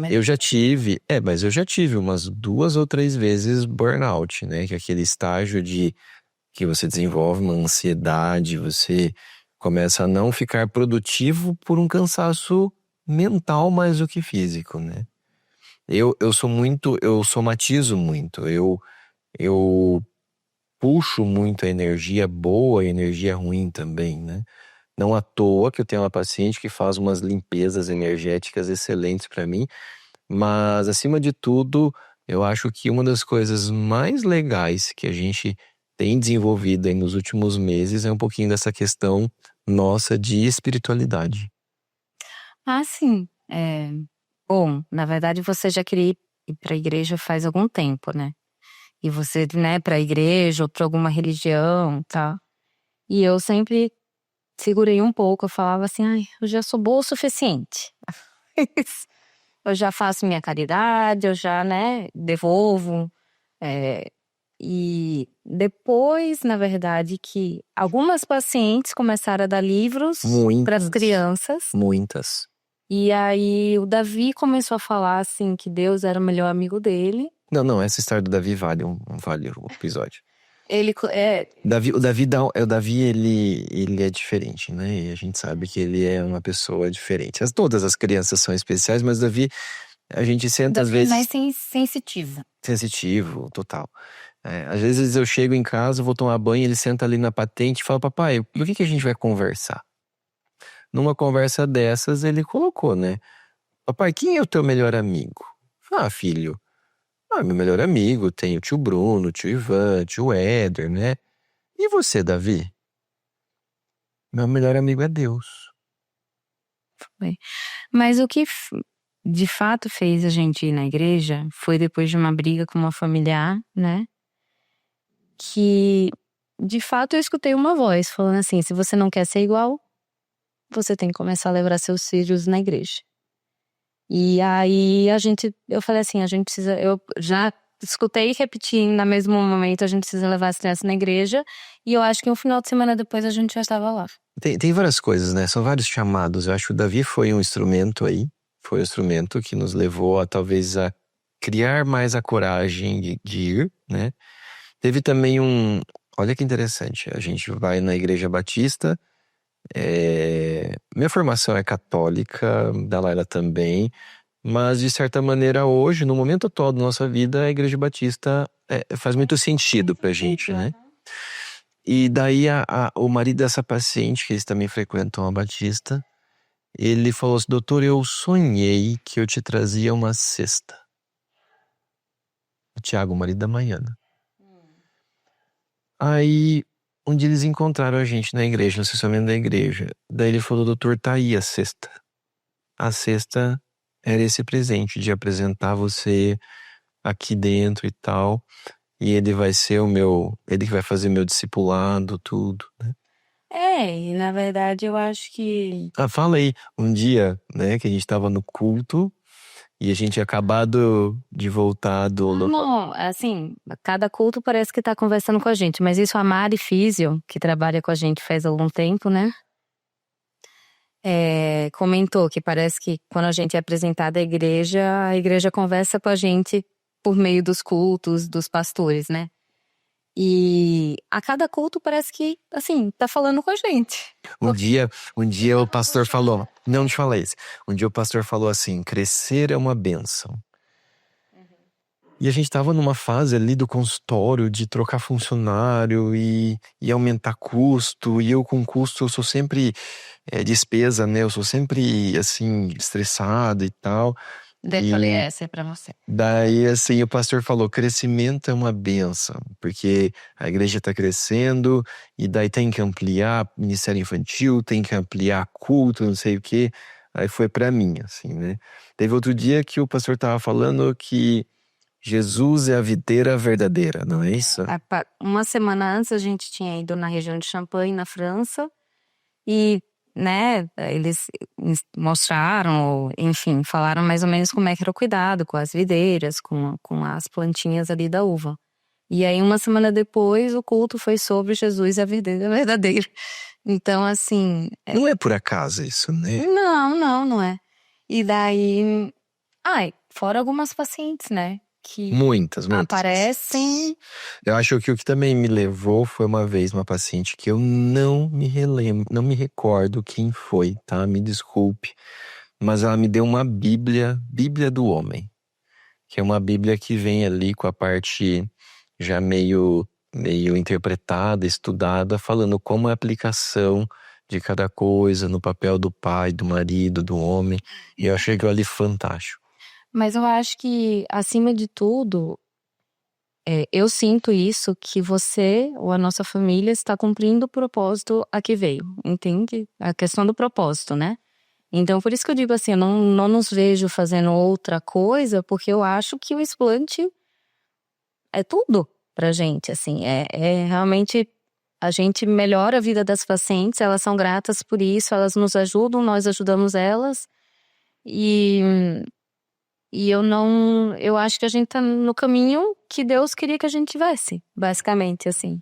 S1: Eu já tive, mas eu já tive umas 2 ou 3 vezes burnout, né? Que é aquele estágio de que você desenvolve uma ansiedade, você começa a não ficar produtivo por um cansaço mental mais do que físico, né? Eu somatizo muito, eu puxo muito a energia boa e a energia ruim também, né? Não à toa que eu tenho uma paciente que faz umas limpezas energéticas excelentes para mim, mas acima de tudo, eu acho que uma das coisas mais legais que a gente tem desenvolvido aí nos últimos meses é um pouquinho dessa questão nossa de espiritualidade.
S2: Ah, sim. Bom, na verdade você já queria ir para a igreja faz algum tempo, né? E você, né, para a igreja ou para alguma religião, tá? E eu sempre segurei um pouco, eu falava assim, ai, eu já sou boa o suficiente. Eu já faço minha caridade, eu já, né, devolvo. E depois, na verdade, que algumas pacientes começaram a dar livros para as crianças.
S1: Muitas.
S2: E aí o Davi começou a falar assim que Deus era o melhor amigo dele.
S1: Não, essa história do Davi vale vale o episódio.
S2: Ele
S1: O Davi, ele é diferente, né? E a gente sabe que ele é uma pessoa diferente. Todas as crianças são especiais, mas o Davi, a gente senta às
S2: Davi é
S1: vezes
S2: mais sensitivo.
S1: sensitivo, total. Às vezes eu chego em casa, vou tomar banho, ele senta ali na patente e fala, papai, do que a gente vai conversar? Numa conversa dessas, ele colocou, né? Papai, quem é o teu melhor amigo? Ah, filho, meu melhor amigo tem o tio Bruno, o tio Ivan, o tio Éder, né? E você, Davi? Meu melhor amigo é Deus.
S2: Mas o que de fato fez a gente ir na igreja foi depois de uma briga com uma familiar, né? Que de fato eu escutei uma voz falando assim: se você não quer ser igual, você tem que começar a levar seus filhos na igreja. E aí eu falei assim, a gente precisa, eu já escutei e repeti no mesmo momento, a gente precisa levar as crianças na igreja. E eu acho que um final de semana depois a gente já estava lá.
S1: Tem várias coisas, né? São vários chamados. Eu acho que o Davi foi um instrumento aí. Foi um instrumento que nos levou a talvez a criar mais a coragem de ir, né? Teve também olha que interessante. A gente vai na Igreja Batista. Minha formação é católica, da Laila também. Mas, de certa maneira, hoje, no momento atual da nossa vida, a Igreja Batista faz muito sentido pra gente, né? E daí o marido dessa paciente, que eles também frequentam a Batista, ele falou assim, doutor, eu sonhei que eu te trazia uma cesta. O Tiago, o marido da Maiana. Aí, um dia eles encontraram a gente na igreja, no estacionamento da igreja. Daí ele falou, doutor, tá aí a cesta. A cesta era esse presente de apresentar você aqui dentro e tal. E ele vai ser ele que vai fazer meu discipulado, tudo, né?
S2: E na verdade eu acho que...
S1: Fala aí, um dia, né, que a gente tava no culto e a gente tinha acabado de voltar do...
S2: Não, assim, cada culto parece que tá conversando com a gente, mas isso a Mari Físio, que trabalha com a gente faz algum tempo, né? Comentou que parece que quando a gente é apresentado à igreja, a igreja conversa com a gente por meio dos cultos, dos pastores, né? E a cada culto parece que, assim, tá falando com a gente.
S1: Um dia o pastor falou, não te falei isso. Um dia o pastor falou assim, crescer é uma bênção. E a gente tava numa fase ali do consultório de trocar funcionário e aumentar custo. E eu com custo, eu sou sempre despesa, né? Eu sou sempre, assim, estressado e tal.
S2: Eu falei, essa é pra você.
S1: Daí, assim, o pastor falou, crescimento é uma bênção, porque a igreja tá crescendo e daí tem que ampliar ministério infantil, tem que ampliar culto, não sei o quê. Aí foi pra mim, assim, né? Teve outro dia que o pastor tava falando que Jesus é a videira verdadeira, não é isso?
S2: Uma semana antes a gente tinha ido na região de Champagne, na França, e, né, eles mostraram, enfim, falaram mais ou menos como é que era o cuidado com as videiras, com as plantinhas ali da uva. E aí, uma semana depois, o culto foi sobre Jesus e a videira verdadeira. Então, assim...
S1: Não é por acaso isso, né?
S2: Não é. E daí... fora algumas pacientes, né? Que
S1: muitas.
S2: aparecem.
S1: Eu acho que o que também me levou foi uma vez uma paciente que eu não me recordo quem foi, tá? Me desculpe. Mas ela me deu uma Bíblia do Homem. Que é uma Bíblia que vem ali com a parte já meio interpretada, estudada, falando como é a aplicação de cada coisa, no papel do pai, do marido, do homem. E eu achei aquilo ali fantástico.
S2: Mas eu acho que, acima de tudo, eu sinto isso, que você ou a nossa família está cumprindo o propósito a que veio, entende? A questão do propósito, né? Então, por isso que eu digo assim, eu não nos vejo fazendo outra coisa, porque eu acho que o explante é tudo pra gente, assim. Realmente, a gente melhora a vida das pacientes, elas são gratas por isso, elas nos ajudam, nós ajudamos elas. E eu acho que a gente tá no caminho que Deus queria que a gente tivesse, basicamente, assim.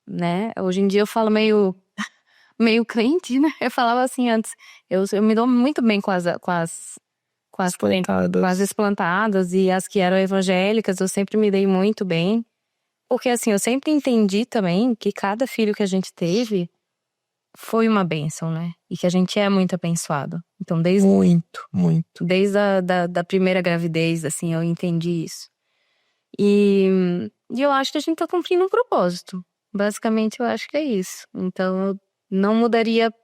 S2: Né? Hoje em dia eu falo meio crente, né? Eu falava assim antes, eu me dou muito bem com as esplantadas e as que eram evangélicas, eu sempre me dei muito bem. Porque assim, eu sempre entendi também que cada filho que a gente teve foi uma bênção, né? E que a gente é muito abençoado. Então,
S1: Muito.
S2: desde da primeira gravidez, assim, eu entendi isso. E eu acho que a gente tá cumprindo um propósito. Basicamente, eu acho que é isso. Então, eu não mudaria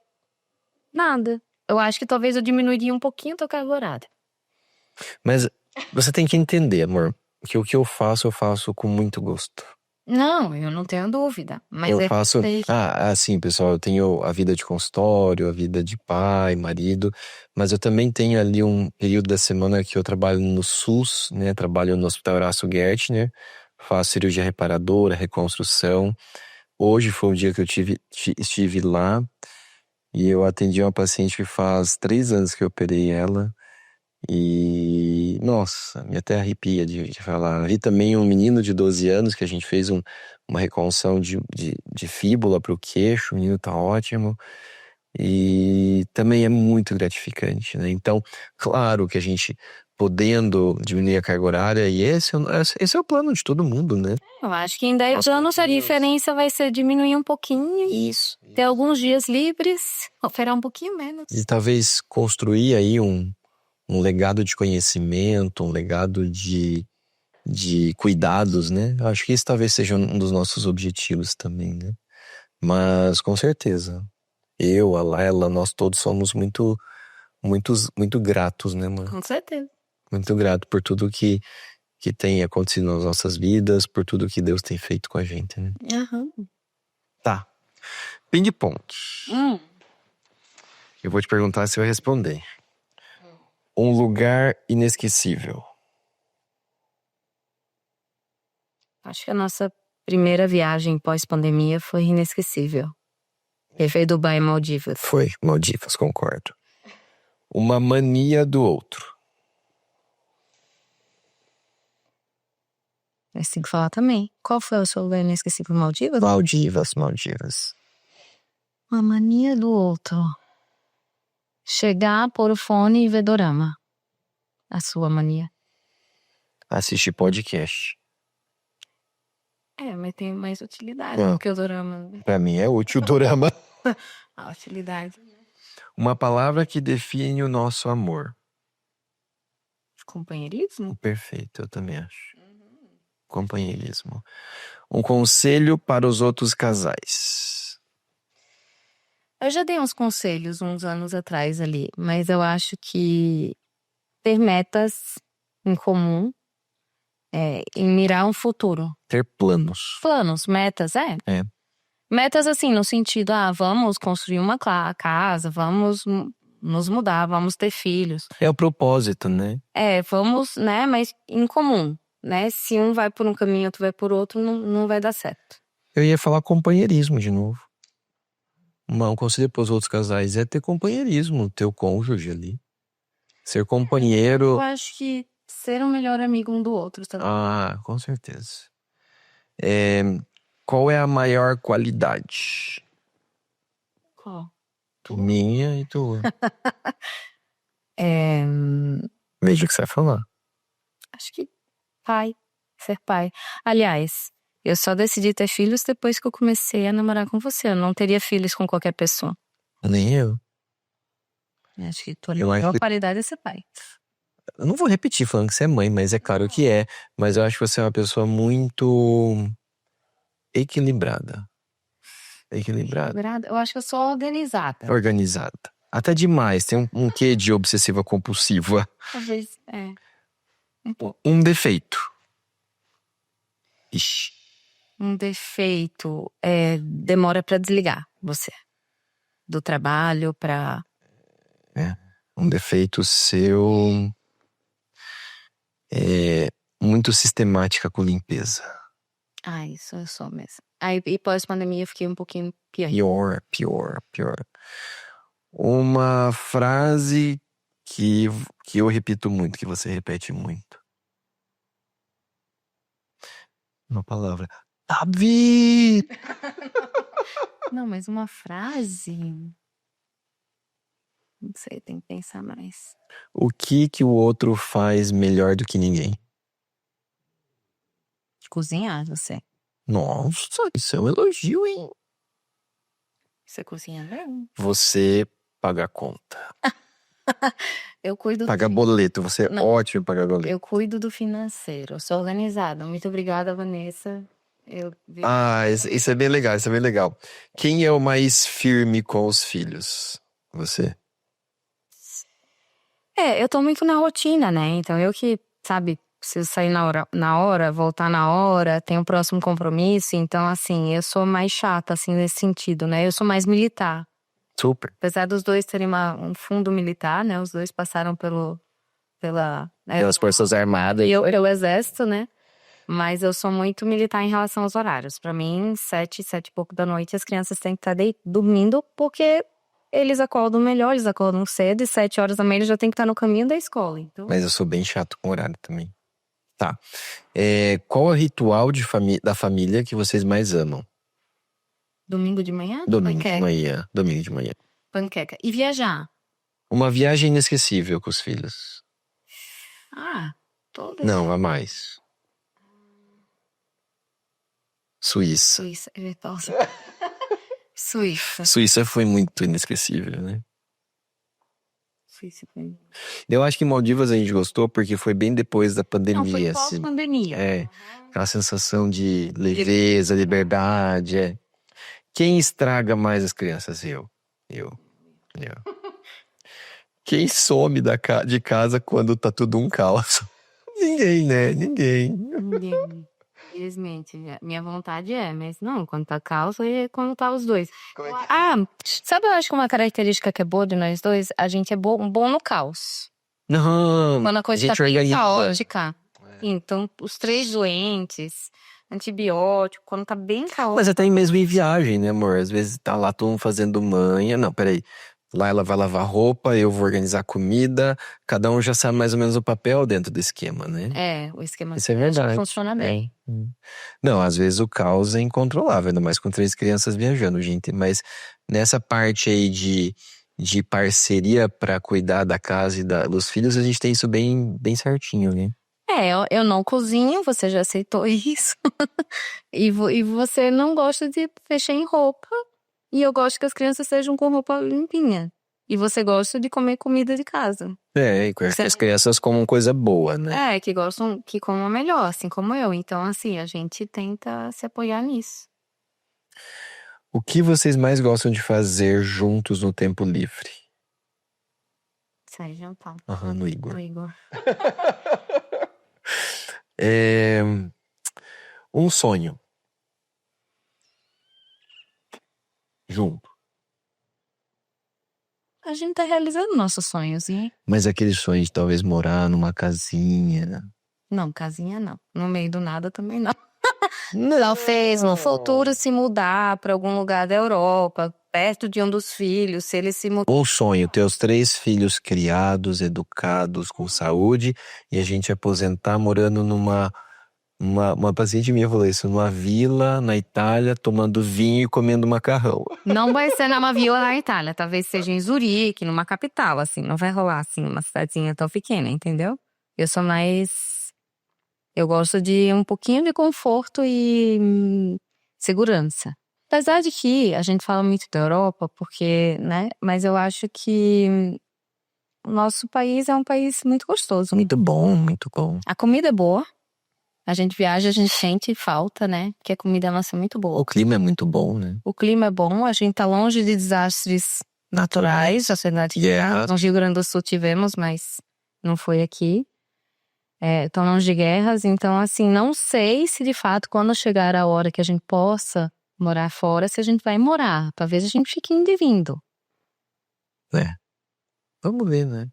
S2: nada. Eu acho que talvez eu diminuiria um pouquinho a carga horária.
S1: Mas você tem que entender, amor, que o que eu faço com muito gosto.
S2: Não, eu não tenho dúvida. Mas
S1: Eu faço. Sim, pessoal, eu tenho a vida de consultório, a vida de pai, marido, mas eu também tenho ali um período da semana que eu trabalho no SUS, né? Trabalho no Hospital Horácio Gertner, faço cirurgia reparadora, reconstrução. Hoje foi o dia que eu estive lá e eu atendi uma paciente que faz 3 anos que eu operei ela. E, nossa, me até arrepia de falar. Vi também um menino de 12 anos que a gente fez uma reconstrução de fíbula para o queixo. O menino tá ótimo. E também é muito gratificante, né? Então, claro que a gente podendo diminuir a carga horária, e esse é o plano de todo mundo, né?
S2: Eu acho que em 10 anos a diferença vai ser diminuir um pouquinho.
S1: Isso.
S2: Ter alguns dias livres, operar um pouquinho menos.
S1: E talvez construir aí um legado de conhecimento, um legado de cuidados, né? Eu acho que isso talvez seja um dos nossos objetivos também, né? Mas com certeza, eu, a Laila, nós todos somos muito gratos, né, mano?
S2: Com certeza.
S1: Muito grato por tudo que tem acontecido nas nossas vidas, por tudo que Deus tem feito com a gente, né? Tá. Ping-pong. Eu vou te perguntar se vai responder. Um lugar inesquecível.
S2: Acho que a nossa primeira viagem pós-pandemia foi inesquecível. Que foi Dubai e Maldivas.
S1: Foi, Maldivas, concordo. Uma mania do outro.
S2: Mas tem que falar também. Qual foi o seu lugar inesquecível? Maldivas?
S1: Maldivas.
S2: Uma mania do outro. Chegar, pôr o fone e ver dorama. A sua mania.
S1: Assistir podcast.
S2: Mas tem mais utilidade do que o dorama.
S1: Pra mim é útil o dorama.
S2: A utilidade.
S1: Uma palavra que define o nosso amor.
S2: Companheirismo?
S1: Perfeito, eu também acho. Companheirismo. Um conselho para os outros casais.
S2: Eu já dei uns conselhos uns anos atrás ali, mas eu acho que ter metas em comum e mirar um futuro.
S1: Ter planos.
S2: Planos, metas, Metas assim, no sentido, vamos construir uma casa, vamos nos mudar, vamos ter filhos.
S1: É o propósito, né?
S2: Vamos, né, mas em comum, né? Se um vai por um caminho, outro vai por outro, não vai dar certo.
S1: Eu ia falar companheirismo de novo. Um conselho para os outros casais é ter companheirismo, ter o cônjuge ali. Ser companheiro.
S2: Eu acho que ser um melhor amigo um do outro também.
S1: Com certeza. Qual é a maior qualidade?
S2: Qual?
S1: Minha e tua. Veja o que você vai falar.
S2: Acho que ser pai. Aliás, eu só decidi ter filhos depois que eu comecei a namorar com você. Eu não teria filhos com qualquer pessoa.
S1: Nem eu.
S2: Acho que a maior qualidade é ser pai.
S1: Eu não vou repetir falando que você é mãe, mas é claro que é. Mas eu acho que você é uma pessoa muito equilibrada. Equilibrada.
S2: Equilibrada? Eu acho que eu sou organizada.
S1: Organizada. Até demais. Tem um quê de obsessiva compulsiva.
S2: Talvez, um pouco.
S1: Um defeito. Ixi.
S2: Um defeito é demora pra desligar você. Do trabalho pra...
S1: Um defeito seu é muito sistemática com limpeza.
S2: Isso eu sou mesmo. Aí, e pós-pandemia eu fiquei um pouquinho pior.
S1: Pior. Uma frase que eu repito muito, que você repete muito. Uma palavra. Davi!
S2: Não, mas uma frase... Não sei, tem que pensar mais.
S1: O que o outro faz melhor do que ninguém?
S2: Cozinhar, você.
S1: Nossa, isso é um elogio, hein?
S2: Você cozinha bem?
S1: Você paga a conta.
S2: Eu cuido
S1: Paga boleto. Você é ótimo em pagar boleto.
S2: Eu cuido do financeiro. Eu sou organizada. Muito obrigada, Vanessa.
S1: Isso é bem legal, isso é bem legal. Quem é o mais firme com os filhos? Você?
S2: Eu tô muito na rotina, né? Então eu que, sabe, preciso sair na hora, voltar na hora, tenho o próximo compromisso. Então, assim, eu sou mais chata, assim, nesse sentido, né? Eu sou mais militar.
S1: Super.
S2: Apesar dos dois terem um fundo militar, né? Os dois passaram
S1: pelas Forças Armadas.
S2: E eu pelo Exército, né? Mas eu sou muito militar em relação aos horários. Pra mim, 7 e pouco da noite, as crianças têm que estar dormindo, porque eles acordam melhor, eles acordam cedo, e 7 horas da manhã eles já têm que estar no caminho da escola. Então...
S1: Mas eu sou bem chato com horário também. Tá. Qual é o ritual da família que vocês mais amam?
S2: Domingo de manhã?
S1: Domingo de manhã.
S2: Panqueca. E viajar?
S1: Uma viagem inesquecível com os filhos.
S2: Todas.
S1: Não, a mais. Suíça. Suíça foi muito inesquecível, né?
S2: Suíça foi...
S1: Eu acho que Maldivas a gente gostou porque foi bem depois da pandemia.
S2: Não, foi pós-pandemia.
S1: Aquela sensação de leveza, liberdade. Quem estraga mais as crianças? Eu. Quem some de casa quando tá tudo um caos? Ninguém, né? Ninguém.
S2: Infelizmente, minha vontade mas não, quando tá caos e quando tá os dois. Sabe, eu acho que uma característica que é boa de nós dois, a gente é bom no caos.
S1: Não,
S2: quando a coisa tá bem caótica. Então, os 3 doentes, antibiótico, quando tá bem caótico.
S1: Mas até mesmo em viagem, né, amor? Às vezes tá lá todo mundo fazendo manha. Não, peraí. Lá ela vai lavar roupa, eu vou organizar comida. Cada um já sabe mais ou menos o papel dentro do esquema, né?
S2: O esquema
S1: isso é verdade.
S2: Funciona bem.
S1: Não, às vezes o caos é incontrolável, ainda mais com 3 crianças viajando, gente. Mas nessa parte aí de parceria pra cuidar da casa e dos filhos, a gente tem isso bem, bem certinho, né?
S2: Eu não cozinho, você já aceitou isso. E você não gosta de mexer em roupa. E eu gosto que as crianças sejam com roupa limpinha. E você gosta de comer comida de casa.
S1: E que as crianças comam coisa boa, né?
S2: Que comam melhor, assim como eu. Então, assim, a gente tenta se apoiar nisso.
S1: O que vocês mais gostam de fazer juntos no tempo livre?
S2: Sair jantar.
S1: No Igor.
S2: No Igor.
S1: Um sonho. Junto.
S2: A gente tá realizando nossos sonhos, hein?
S1: Mas aquele sonho de talvez morar numa casinha.
S2: Não, casinha não. No meio do nada também não. Talvez no futuro se mudar pra algum lugar da Europa, perto de um dos filhos, se ele se mudar.
S1: Um sonho, ter os 3 filhos criados, educados, com saúde, e a gente aposentar morando uma paciente minha falou isso, numa vila na Itália, tomando vinho e comendo macarrão.
S2: Não vai ser numa vila na Itália, talvez seja em Zurique, numa capital, assim. Não vai rolar, assim, uma cidadezinha tão pequena, entendeu? Eu gosto de um pouquinho de conforto e segurança. Apesar de que a gente fala muito da Europa, porque, né? Mas eu acho que o nosso país é um país muito gostoso.
S1: Muito bom, muito bom.
S2: A comida é boa. A gente viaja, a gente sente falta, né? Porque a comida nossa é muito boa.
S1: O clima é muito bom, né?
S2: O clima é bom, a gente tá longe de desastres naturais. A cidade no Rio Grande do Sul tivemos, mas não foi aqui. Tão longe de guerras. Então, assim, não sei se de fato, quando chegar a hora que a gente possa morar fora, se a gente vai morar. Talvez a gente fique indo e vindo.
S1: Vamos ver, né?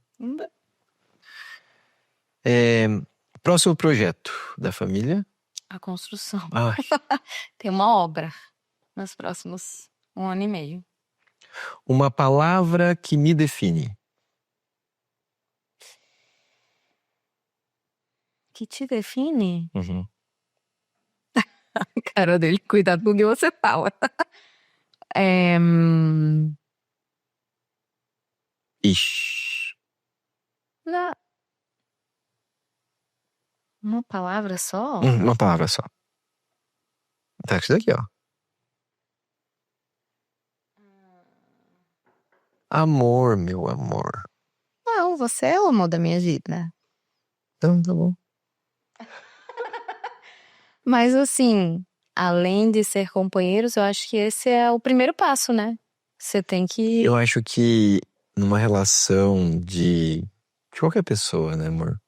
S1: Próximo projeto da família?
S2: A construção.
S1: Ai,
S2: Tem uma obra nos próximos 1 ano e meio.
S1: uma palavra que me define.
S2: Que te define?
S1: Uhum.
S2: Cara dele, cuidado com o que você fala.
S1: Ixi.
S2: Uma palavra só?
S1: Uma palavra só. Tá isso daqui, ó. Amor, meu amor.
S2: Não, você é o amor da minha vida.
S1: Então, tá bom.
S2: Mas assim, além de ser companheiros, eu acho que esse é o primeiro passo, né? Você tem que...
S1: Eu acho que numa relação de qualquer pessoa, né, amor?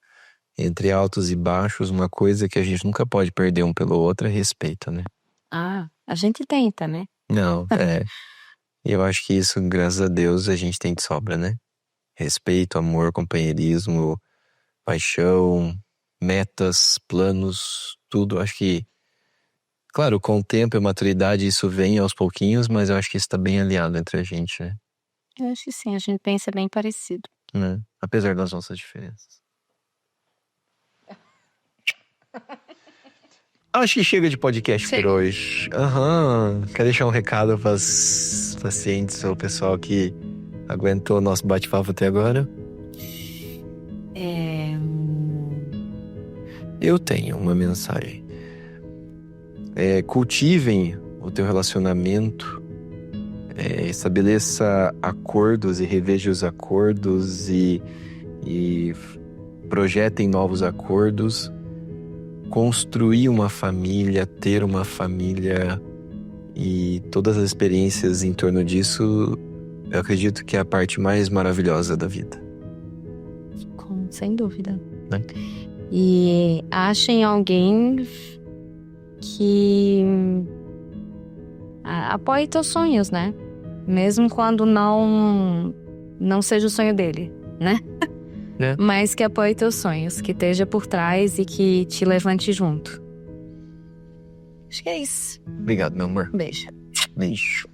S1: Entre altos e baixos, uma coisa que a gente nunca pode perder um pelo outro é respeito, né?
S2: A gente tenta, né?
S1: Não, E eu acho que isso, graças a Deus, a gente tem de sobra, né? Respeito, amor, companheirismo, paixão, metas, planos, tudo. Acho que, claro, com o tempo e a maturidade isso vem aos pouquinhos, mas eu acho que isso tá bem alinhado entre a gente, né?
S2: Eu acho que sim, a gente pensa bem parecido.
S1: Apesar das nossas diferenças. Acho que chega de podcast por hoje. Quer deixar um recado para os pacientes ou o pessoal que aguentou o nosso bate-papo até agora? Eu tenho uma mensagem. Cultivem o teu relacionamento, estabeleça acordos e reveja os acordos e projetem novos acordos. Construir uma família, ter uma família e todas as experiências em torno disso, eu acredito que é a parte mais maravilhosa da vida.
S2: Sem dúvida.
S1: Né?
S2: E achem alguém que apoie teus sonhos, né? Mesmo quando não seja o sonho dele, né? Mas que apoie teus sonhos, que esteja por trás e que te levante junto. Acho que é isso.
S1: Obrigado, meu amor.
S2: Beijo.
S1: Beijo.